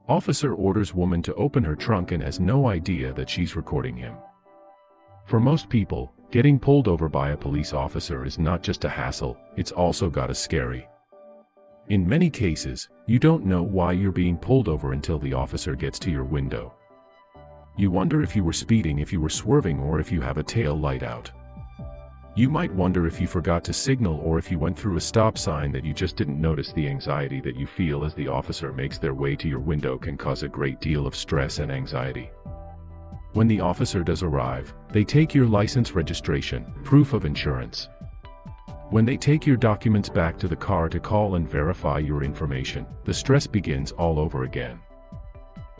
Officer orders woman to open her trunk and has no idea that she's recording him. For most people, getting pulled over by a police officer is not just a hassle, it's also gotta scary. In many cases, you don't know why you're being pulled over until the officer gets to your window. You wonder if you were speeding, if you were swerving, or if you have a tail light out. You might wonder if you forgot to signal or if you went through a stop sign that you just didn't notice. The anxiety that you feel as the officer makes their way to your window can cause a great deal of stress and anxiety. When the officer does arrive, they take your license, registration, proof of insurance. When they take your documents back to the car to call and verify your information, the stress begins all over again.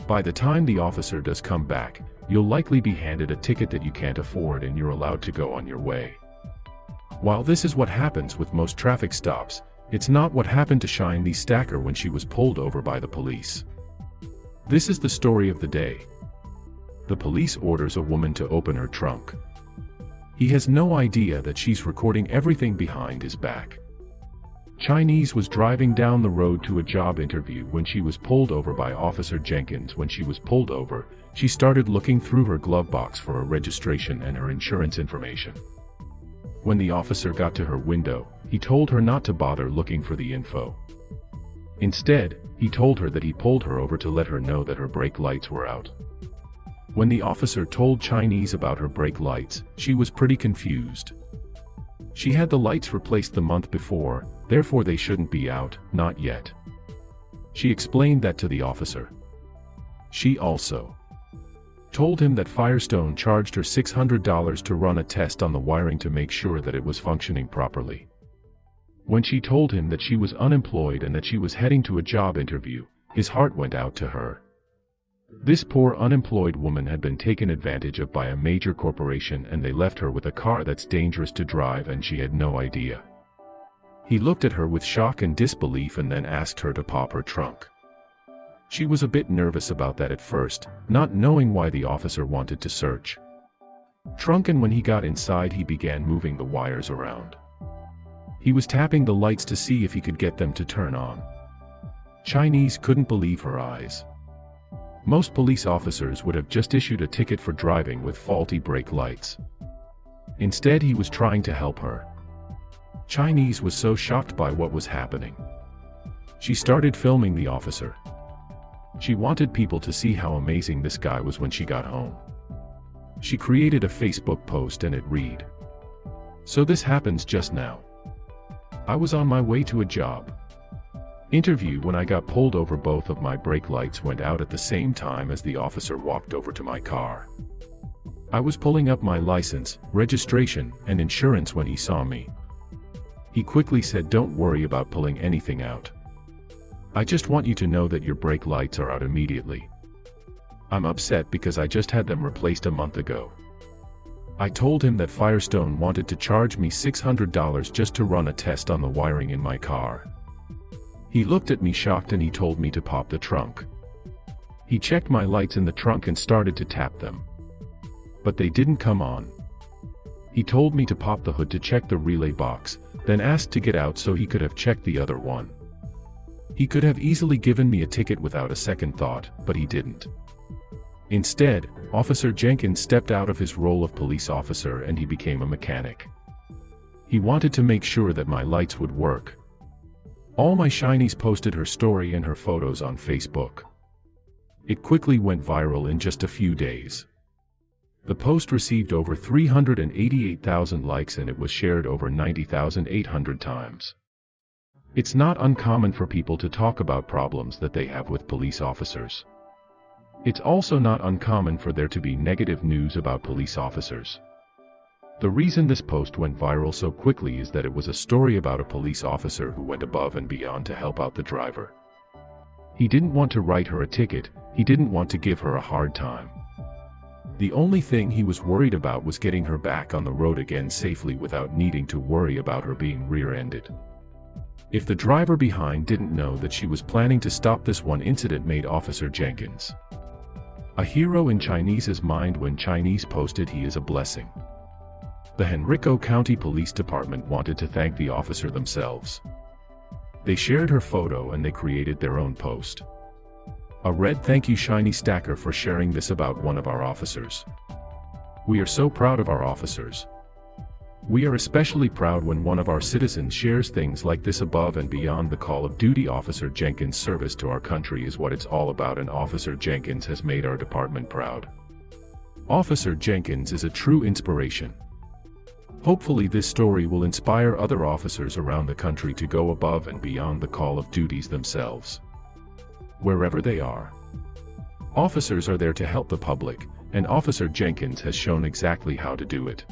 By the time the officer does come back, you'll likely be handed a ticket that you can't afford and you're allowed to go on your way. While this is what happens with most traffic stops, it's not what happened to Chy-Niece Thacker when she was pulled over by the police. This is the story of the day. The police orders a woman to open her trunk. He has no idea that she's recording everything behind his back. Chy-Niece was driving down the road to a job interview when she was pulled over by Officer Jenkins. When she was pulled over, she started looking through her glove box for her registration and her insurance information. When the officer got to her window, he told her not to bother looking for the info. Instead, he told her that he pulled her over to let her know that her brake lights were out. When the officer told Chy-Niece about her brake lights, she was pretty confused. She had the lights replaced the month before, therefore they shouldn't be out, not yet. She explained that to the officer. She also told him that Firestone charged her $600 to run a test on the wiring to make sure that it was functioning properly. When she told him that she was unemployed and that she was heading to a job interview, his heart went out to her. This poor unemployed woman had been taken advantage of by a major corporation and they left her with a car that's dangerous to drive and she had no idea. He looked at her with shock and disbelief and then asked her to pop her trunk. She was a bit nervous about that at first, not knowing why the officer wanted to search trunk, and when he got inside he began moving the wires around. He was tapping the lights to see if he could get them to turn on. Chy-Niece couldn't believe her eyes. Most police officers would have just issued a ticket for driving with faulty brake lights. Instead, he was trying to help her. Chy-Niece was so shocked by what was happening. She started filming the officer. She wanted people to see how amazing this guy was when she got home. She created a Facebook post and it read, "So this happens just now. I was on my way to a job interview when I got pulled over. Both of my brake lights went out at the same time as the officer walked over to my car. I was pulling up my license, registration, and insurance when he saw me. He quickly said, 'Don't worry about pulling anything out. I just want you to know that your brake lights are out immediately. I'm upset because I just had them replaced a month ago.' I told him that Firestone wanted to charge me $600 just to run a test on the wiring in my car. He looked at me shocked and he told me to pop the trunk. He checked my lights in the trunk and started to tap them. But they didn't come on. He told me to pop the hood to check the relay box, then asked to get out so he could have checked the other one. He could have easily given me a ticket without a second thought, but he didn't. Instead, Officer Jenkins stepped out of his role of police officer and he became a mechanic. He wanted to make sure that my lights would work. All my Chy-Niece posted her story and her photos on Facebook. It quickly went viral in just a few days. The post received over 388,000 likes and it was shared over 90,800 times. It's not uncommon for people to talk about problems that they have with police officers. It's also not uncommon for there to be negative news about police officers. The reason this post went viral so quickly is that it was a story about a police officer who went above and beyond to help out the driver. He didn't want to write her a ticket, he didn't want to give her a hard time. The only thing he was worried about was getting her back on the road again safely without needing to worry about her being rear-ended. If the driver behind didn't know that she was planning to stop, this one incident made Officer Jenkins a hero in Chy-Niece's mind. When Chy-Niece posted, "He is a blessing." The Henrico County Police Department wanted to thank the officer themselves. They shared her photo and they created their own post. A red thank you Chy-Niece Thacker for sharing this about one of our officers. We are so proud of our officers. We are especially proud when one of our citizens shares things like this above and beyond the call of duty. Officer Jenkins' service to our country is what it's all about, and Officer Jenkins has made our department proud. Officer Jenkins is a true inspiration. Hopefully this story will inspire other officers around the country to go above and beyond the call of duties themselves. Wherever they are. Officers are there to help the public, and Officer Jenkins has shown exactly how to do it.